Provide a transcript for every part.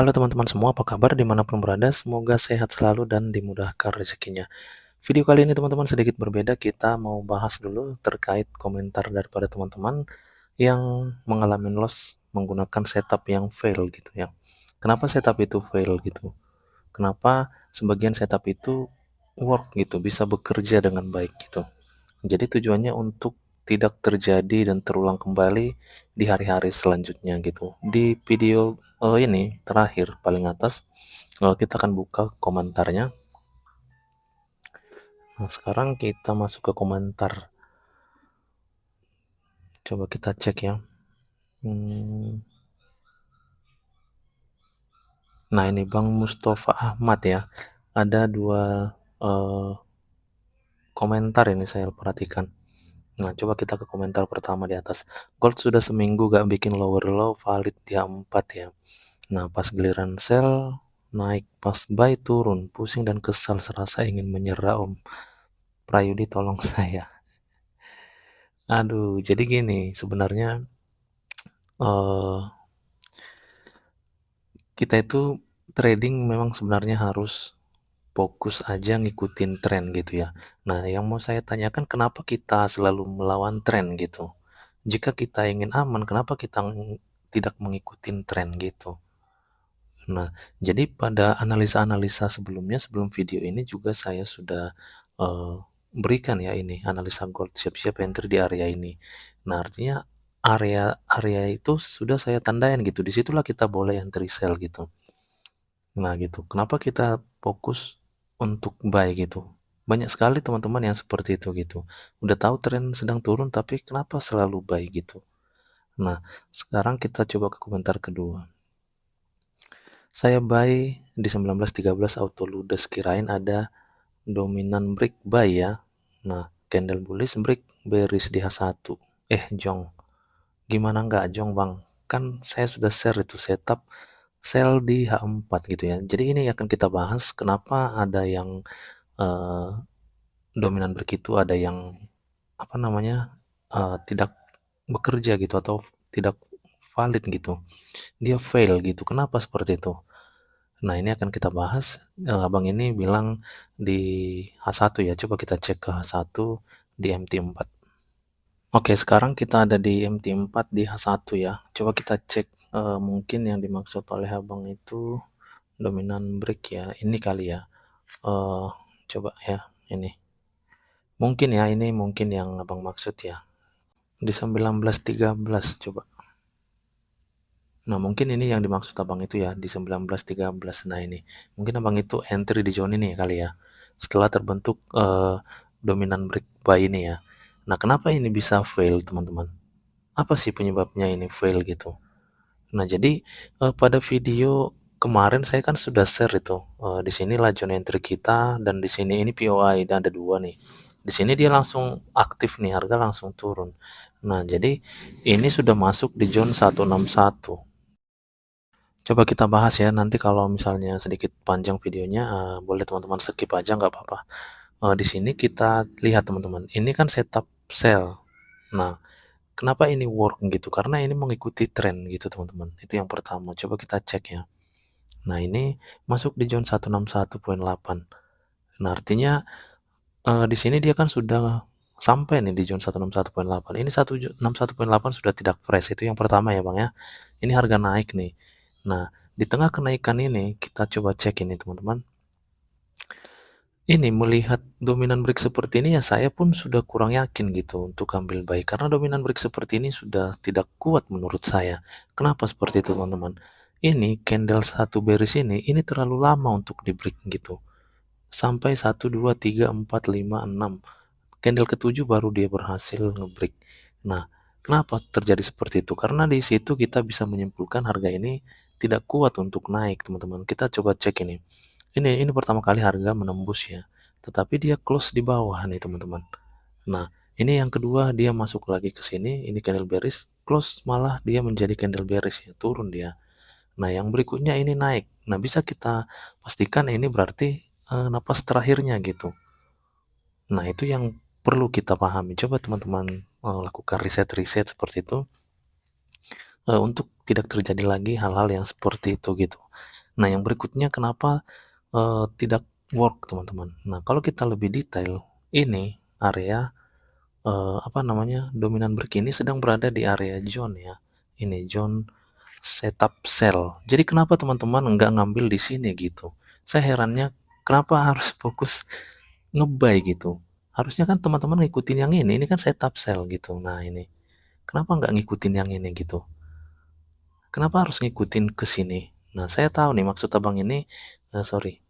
Halo teman-teman semua, apa kabar dimanapun berada? Semoga sehat selalu dan dimudahkan rezekinya. Video kali ini teman-teman sedikit berbeda, kita mau bahas dulu terkait komentar daripada teman-teman yang mengalami loss menggunakan setup yang fail gitu ya. Kenapa setup itu fail gitu? Kenapa sebagian setup itu work gitu, bisa bekerja dengan baik gitu. Jadi tujuannya untuk tidak terjadi dan terulang kembali di hari-hari selanjutnya gitu. Di video ini terakhir paling atas kita akan buka komentarnya. Nah, sekarang kita masuk ke komentar. Coba kita cek ya. Hmm, Nah, ini Bang Mustafa Ahmad ya. Ada dua eh, komentar ini saya perhatikan. Nah, coba kita ke komentar pertama di atas. Gold sudah seminggu gak bikin lower low, valid di 4 ya. Nah, pas giliran sell naik, pas buy turun, pusing dan kesal serasa ingin menyerah Om. Prayudi tolong saya. Aduh, jadi gini, sebenarnya eh kita itu trading memang sebenarnya harus fokus aja ngikutin tren gitu ya. Nah, yang mau saya tanyakan kenapa kita selalu melawan tren gitu? Jika kita ingin aman, kenapa kita tidak mengikuti tren gitu? Nah, jadi pada analisa-analisa sebelumnya, sebelum video ini juga saya sudah eh, berikan ya ini analisa gold, siap-siap entry di area ini. Nah, artinya area itu sudah saya tandain gitu. Disitulah kita boleh entry sell gitu. Nah, gitu. Kenapa kita fokus untuk buy gitu? Banyak sekali teman-teman yang seperti itu gitu. Udah tahu tren sedang turun tapi kenapa selalu buy gitu. Nah, sekarang kita coba ke komentar kedua. Saya buy di 19.13 auto ludes, kirain ada dominan break buy ya. Nah, candle bullish break bearish di H1. Jong, gimana nggak Jong Bang? Kan saya sudah share itu setup sell di H4 gitu ya. Jadi ini akan kita bahas kenapa ada yang eh, dominan break itu, ada yang apa namanya tidak bekerja gitu atau tidak valid gitu. Dia fail gitu. Kenapa seperti itu? Nah, ini akan kita bahas. Abang ini bilang di H1 ya. Coba kita cek ke H1 di MT4. Oke, sekarang kita ada di MT4 di H1 ya. Coba kita cek mungkin yang dimaksud oleh Abang itu dominan break ya. Ini kali ya. Eh Coba ya, ini. Mungkin ya, ini mungkin yang Abang maksud ya. Di 19.13 coba. Nah, mungkin ini yang dimaksud Abang itu ya, di 19.13. Nah, ini. Mungkin Abang itu entry di zone ini kali ya. Setelah terbentuk dominan break buy ini ya. Nah, kenapa ini bisa fail, teman-teman? Apa sih penyebabnya ini fail gitu? Nah, jadi pada video kemarin saya kan sudah share itu. Di sinilah zone entry kita dan di sini ini POI dan ada dua nih. Di sini dia langsung aktif nih, harga langsung turun. Nah, jadi ini sudah masuk di zone 161. Coba kita bahas ya, nanti kalau misalnya sedikit panjang videonya, boleh teman-teman skip aja nggak apa-apa. Di sini kita lihat teman-teman, ini kan setup sell. Nah, kenapa ini work gitu? Karena ini mengikuti tren gitu teman-teman. Itu yang pertama. Coba kita cek ya. Nah, ini masuk di zone 161.8. Nah, artinya di sini dia kan sudah sampai nih di zone 161.8. Ini 161.8 sudah tidak fresh. Itu yang pertama ya, Bang ya. Ini harga naik nih. Nah, di tengah kenaikan ini kita coba cek ini teman-teman. Ini melihat dominan break seperti ini ya saya pun sudah kurang yakin gitu untuk ambil buy karena dominan break seperti ini sudah tidak kuat menurut saya. Kenapa seperti itu teman-teman? Ini candle satu bearish ini terlalu lama untuk di break gitu. Sampai 1 2 3 4 5 6 candle ketujuh baru dia berhasil ngebreak. Nah, kenapa terjadi seperti itu? Karena di situ kita bisa menyimpulkan harga ini tidak kuat untuk naik, teman-teman. Kita coba cek ini. Ini pertama kali harga menembus ya, tetapi dia close di bawah nih, teman-teman. Nah, ini yang kedua dia masuk lagi ke sini, ini candle bearish, close malah dia menjadi candle bearish ya, turun dia. Nah, yang berikutnya ini naik. Nah, bisa kita pastikan ini berarti napas terakhirnya gitu. Nah, itu yang perlu kita pahami. Coba teman-teman lakukan riset-riset seperti itu. untuk tidak terjadi lagi hal-hal yang seperti itu gitu. Nah, yang berikutnya kenapa tidak work teman-teman. Nah, kalau kita lebih detail, ini area apa namanya, dominan break ini sedang berada di area zone ya. Ini zone setup sell. Jadi kenapa teman-teman nggak ngambil di sini gitu? Saya herannya kenapa harus fokus ngebuy gitu. Harusnya kan teman-teman ngikutin yang ini kan setup sell gitu. Nah ini, kenapa nggak ngikutin yang ini gitu? Kenapa harus ngikutin ke sini? Nah saya tahu nih maksud abang ini, sorry,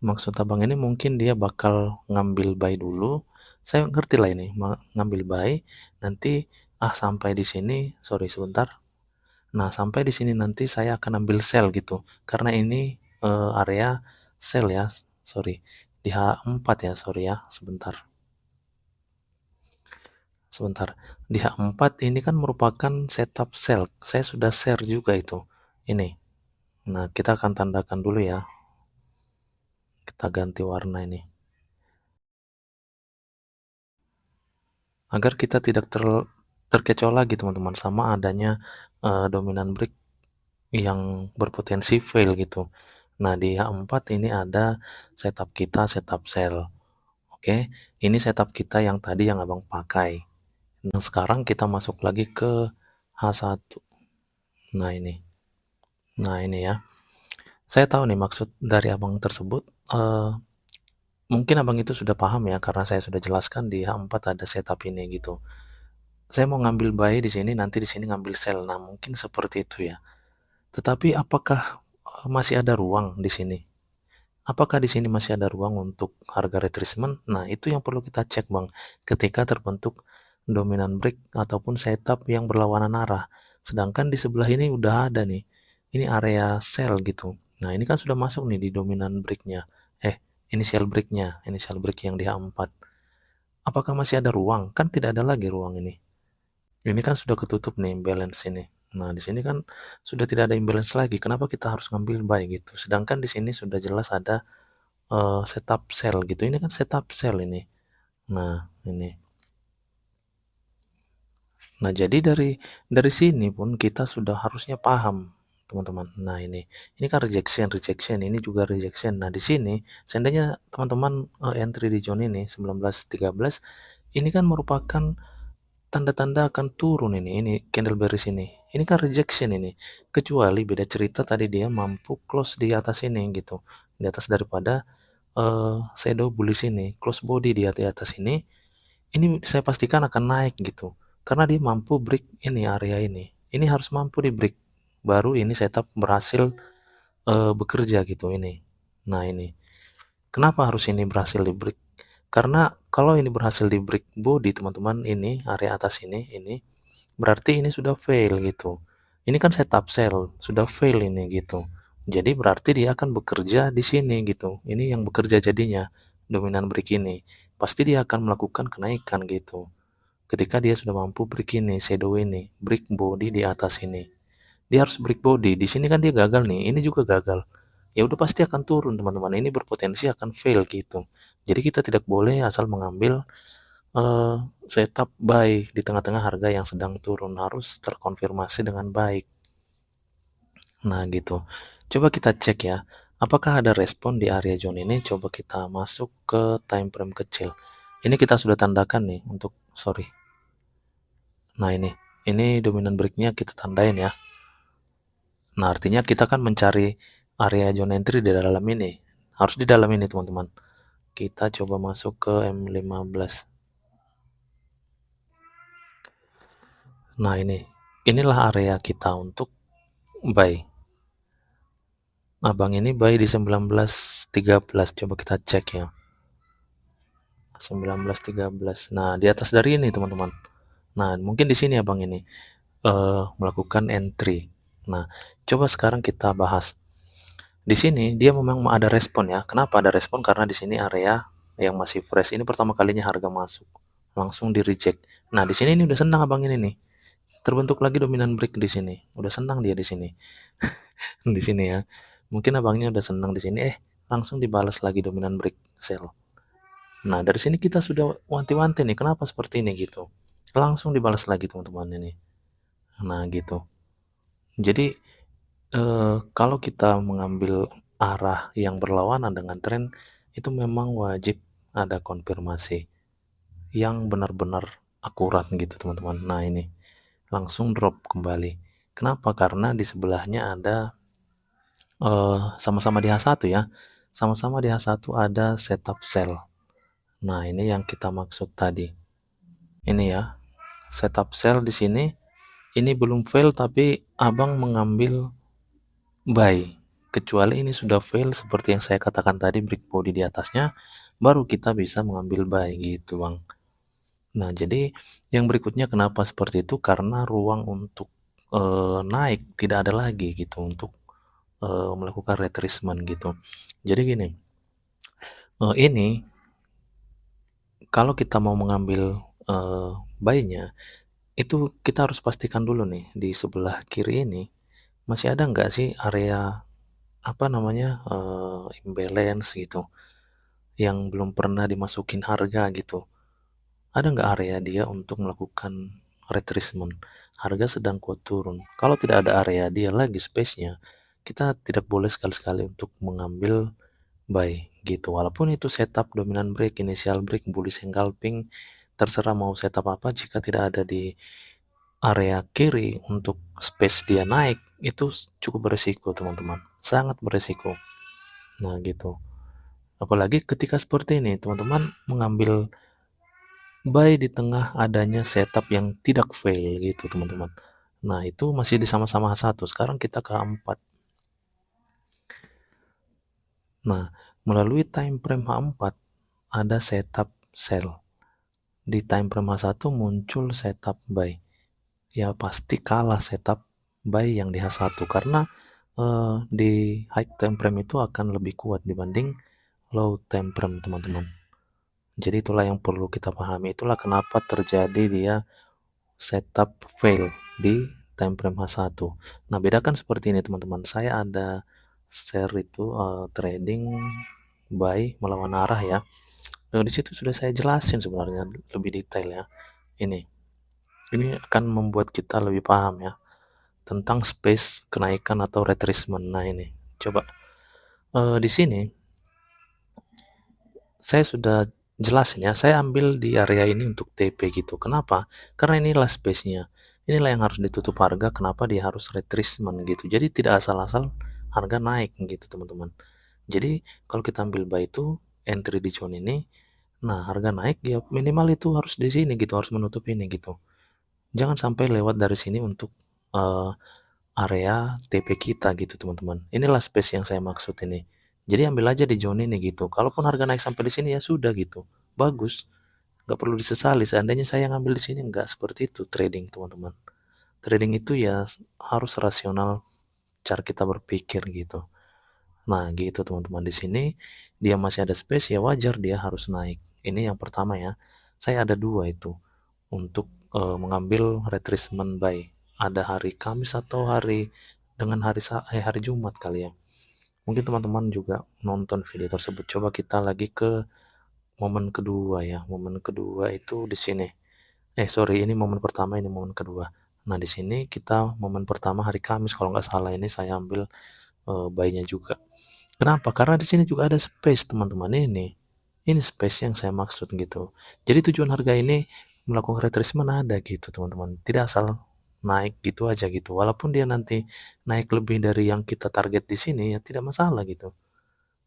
maksud abang ini mungkin dia bakal ngambil buy dulu. Saya ngerti lah ini, ngambil buy, nanti sampai di sini, sorry sebentar. Nah, sampai di sini nanti saya akan ambil sell gitu. Karena ini area sell ya, sorry. Di H4 ya, sorry ya, sebentar. Sebentar. Di H4 ini kan merupakan setup sell. Saya sudah share juga itu. Ini. Nah, kita akan tandakan dulu ya. Kita ganti warna ini. Agar kita tidak terkecoh lagi teman-teman sama adanya dominan break yang berpotensi fail gitu. Nah, di H4 ini ada setup kita, setup sell. Oke, ini setup kita yang tadi yang abang pakai. Nah, sekarang kita masuk lagi ke H1. Nah, ini. Nah, ini ya. Saya tahu nih maksud dari abang tersebut. eh, Mungkin abang itu sudah paham ya, karena saya sudah jelaskan di H4 ada setup ini gitu. Saya mau ngambil buy di sini, nanti di sini ngambil sell. Nah, mungkin seperti itu ya. Tetapi apakah masih ada ruang di sini? Apakah di sini masih ada ruang untuk harga retracement? Nah, itu yang perlu kita cek, Bang. Ketika terbentuk dominan break ataupun setup yang berlawanan arah. Sedangkan di sebelah ini udah ada nih. Ini area sell gitu. Nah, ini kan sudah masuk nih di dominan breaknya. Initial breaknya, initial break yang di H4. Apakah masih ada ruang? Kan tidak ada lagi ruang ini. Ini kan sudah ketutup nih imbalance ini. Nah, di sini kan sudah tidak ada imbalance lagi. Kenapa kita harus ngambil buy gitu? Sedangkan di sini sudah jelas ada setup sell gitu. Ini kan setup sell ini. Nah, ini. Nah, jadi dari sini pun kita sudah harusnya paham, teman-teman. Nah, ini kan rejection, rejection, ini juga rejection. Nah, di sini seandainya teman-teman entry di zone ini 19.13, ini kan merupakan tanda-tanda akan turun ini candle bearish ini. Ini kan rejection ini. Kecuali beda cerita tadi dia mampu close di atas ini gitu. Di atas daripada shadow bullish ini, close body di atas ini saya pastikan akan naik gitu. Karena dia mampu break ini area ini. Ini harus mampu di break. Baru ini setup berhasil bekerja gitu ini. Nah, ini. Kenapa harus ini berhasil di break? Karena kalau ini berhasil di break body teman-teman, ini area atas ini berarti ini sudah fail gitu. Ini kan setup sell, sudah fail ini gitu. Jadi berarti dia akan bekerja di sini gitu. Ini yang bekerja jadinya dominan break ini. Pasti dia akan melakukan kenaikan gitu. Ketika dia sudah mampu break ini, shadow ini, break body di atas ini. Dia harus break body. Di sini kan dia gagal nih, ini juga gagal. Ya udah pasti akan turun teman-teman. Ini berpotensi akan fail gitu. Jadi kita tidak boleh asal mengambil eh, setup buy di tengah-tengah harga yang sedang turun, harus terkonfirmasi dengan baik. Nah, gitu. Coba kita cek ya. Apakah ada respon di area zone ini? Coba kita masuk ke time frame kecil. Ini kita sudah tandakan nih untuk sorry. Nah, ini dominan breaknya kita tandain ya. Nah, artinya kita kan mencari area zone entry di dalam ini. Harus di dalam ini, teman-teman. Kita coba masuk ke M15. Nah, inilah area kita untuk buy. Abang ini buy di 19.13. Coba kita cek ya. 19.13. Nah, di atas dari ini, teman-teman. Nah, mungkin di sini abang ini melakukan entry. Nah, coba sekarang kita bahas. Di sini dia memang ada respon ya. Kenapa ada respon? Karena di sini area yang masih fresh. Ini pertama kalinya harga masuk. Langsung di reject. Nah, di sini ini udah senang abang ini nih. Terbentuk lagi dominan break di sini. Udah senang dia di sini. Di sini ya. Mungkin abangnya udah senang di sini. Langsung dibalas lagi dominan break sell. Nah, dari sini kita sudah wanti-wanti nih. Kenapa seperti ini gitu? Langsung dibalas lagi teman-teman ini. Nah gitu. Jadi, kalau kita mengambil arah yang berlawanan dengan tren, itu memang wajib ada konfirmasi yang benar-benar akurat gitu teman-teman. Nah ini, langsung drop kembali. Kenapa? Karena di sebelahnya ada, sama-sama di H1 ya, sama-sama di H1 ada setup sell. Nah ini yang kita maksud tadi. Ini ya, setup sell di sini, ini belum fail tapi abang mengambil buy. Kecuali ini sudah fail seperti yang saya katakan tadi, break body di atasnya, baru kita bisa mengambil buy gitu bang. Nah jadi yang berikutnya kenapa seperti itu, karena ruang untuk naik tidak ada lagi gitu, untuk melakukan retracement gitu. Jadi gini, ini kalau kita mau mengambil buy-nya, itu kita harus pastikan dulu nih di sebelah kiri ini masih ada nggak sih area apa namanya, imbalance gitu, yang belum pernah dimasukin harga gitu. Ada nggak area dia untuk melakukan retracement? Harga sedang kuat turun. Kalau tidak ada area dia lagi space-nya, kita tidak boleh sekali-sekali untuk mengambil buy gitu. Walaupun itu setup dominant break, initial break, bullish engulfing, terserah mau setup apa, jika tidak ada di area kiri untuk space dia naik, itu cukup beresiko teman-teman. Sangat beresiko. Nah gitu. Apalagi ketika seperti ini, teman-teman mengambil buy di tengah adanya setup yang tidak fail gitu teman-teman. Nah itu masih di sama-sama H1, sekarang kita ke H4. Nah melalui time frame H4 ada setup sell. Di time frame H1 muncul setup buy. Ya pasti kalah setup buy yang di H1 karena di high time frame itu akan lebih kuat dibanding low time frame teman-teman. Jadi itulah yang perlu kita pahami. Itulah kenapa terjadi dia setup fail di time frame H1. Nah, bedakan seperti ini teman-teman. Saya ada share itu trading buy melawan arah ya. Di situ sudah saya jelasin sebenarnya lebih detail ya. Ini akan membuat kita lebih paham ya tentang space kenaikan atau retracement. Nah, ini coba di sini saya sudah jelasin ya, saya ambil di area ini untuk TP gitu. Kenapa? Karena inilah space-nya. Inilah yang harus ditutup harga, kenapa dia harus retracement gitu. Jadi tidak asal-asal harga naik gitu, teman-teman. Jadi kalau kita ambil buy itu entry di zone ini, nah harga naik ya minimal itu harus di sini gitu, harus menutup ini gitu. Jangan sampai lewat dari sini untuk uh, area TP kita gitu teman-teman. Inilah space yang saya maksud ini. Jadi ambil aja di zone ini gitu. Kalaupun harga naik sampai di sini ya sudah gitu. Bagus. Nggak perlu disesali. Seandainya saya ngambil di sini nggak seperti itu trading teman-teman. Trading itu ya harus rasional cara kita berpikir gitu. Nah gitu teman-teman, di sini dia masih ada space ya wajar dia harus naik. Ini yang pertama ya. Saya ada dua itu untuk mengambil retracement buy. Ada hari Kamis atau hari dengan hari Jumat kali ya. Mungkin teman-teman juga nonton video tersebut. Coba kita lagi ke momen kedua ya. Momen kedua itu di sini. Sorry, ini momen pertama, ini momen kedua. Nah, di sini kita momen pertama hari Kamis kalau nggak salah, ini saya ambil buy-nya juga. Kenapa? Karena di sini juga ada space teman-teman ini. Ini space yang saya maksud gitu. Jadi tujuan harga ini melakukan retracement ada gitu teman-teman. Tidak asal naik gitu aja gitu. Walaupun dia nanti naik lebih dari yang kita target di sini ya tidak masalah gitu.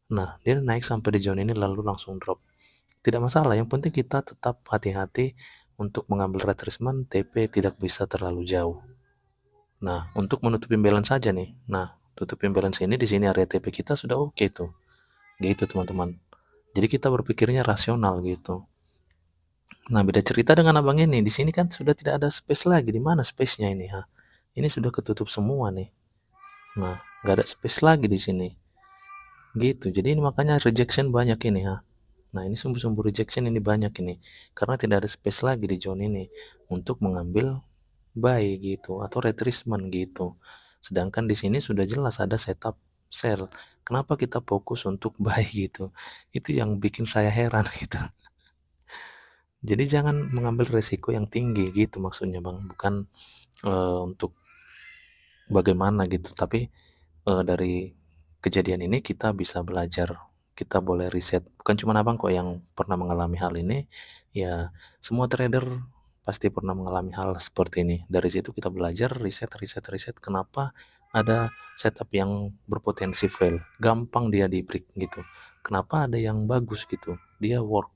Nah, dia naik sampai di zone ini lalu langsung drop. Tidak masalah, yang penting kita tetap hati-hati untuk mengambil retracement, TP tidak bisa terlalu jauh. Nah, untuk menutup imbalance saja nih. Nah, tutup imbalance ini di sini area TP kita sudah oke tuh. Gitu teman-teman. Jadi kita berpikirnya rasional gitu. Nah, beda cerita dengan abang ini. Di sini kan sudah tidak ada space lagi. Di mana space-nya ini, ha? Ini sudah ketutup semua nih. Nah, nggak ada space lagi di sini. Gitu. Jadi ini makanya rejection banyak ini, ha. Nah, ini sumber-sumber rejection ini banyak ini. Karena tidak ada space lagi di zone ini untuk mengambil buy gitu atau retracement gitu. Sedangkan di sini sudah jelas ada setup sell. Kenapa kita fokus untuk buy gitu? Itu yang bikin saya heran gitu. Jadi jangan mengambil resiko yang tinggi gitu maksudnya Bang, bukan, untuk bagaimana gitu, tapi dari kejadian ini kita bisa belajar, kita boleh riset. Bukan cuma Abang kok yang pernah mengalami hal ini, ya semua trader pasti pernah mengalami hal seperti ini. Dari situ kita belajar, riset, riset, riset, kenapa ada setup yang berpotensi fail, gampang dia di break gitu. Kenapa ada yang bagus gitu, dia work.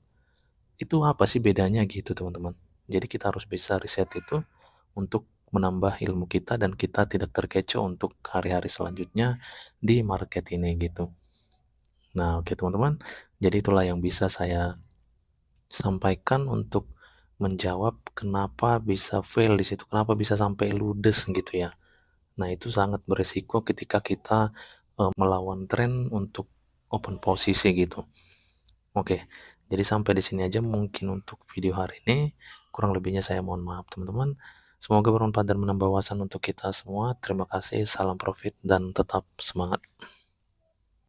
Itu apa sih bedanya gitu teman-teman. Jadi kita harus bisa riset itu untuk menambah ilmu kita dan kita tidak terkecoh untuk hari-hari selanjutnya di market ini gitu. Nah, oke teman-teman. Jadi itulah yang bisa saya sampaikan untuk menjawab kenapa bisa fail di situ, kenapa bisa sampai ludes gitu ya. Nah, itu sangat beresiko ketika kita melawan tren untuk open posisi gitu. Oke, jadi sampai di sini aja mungkin untuk video hari ini. Kurang lebihnya saya mohon maaf teman-teman. Semoga bermanfaat dan menambah wawasan untuk kita semua. Terima kasih, salam profit dan tetap semangat.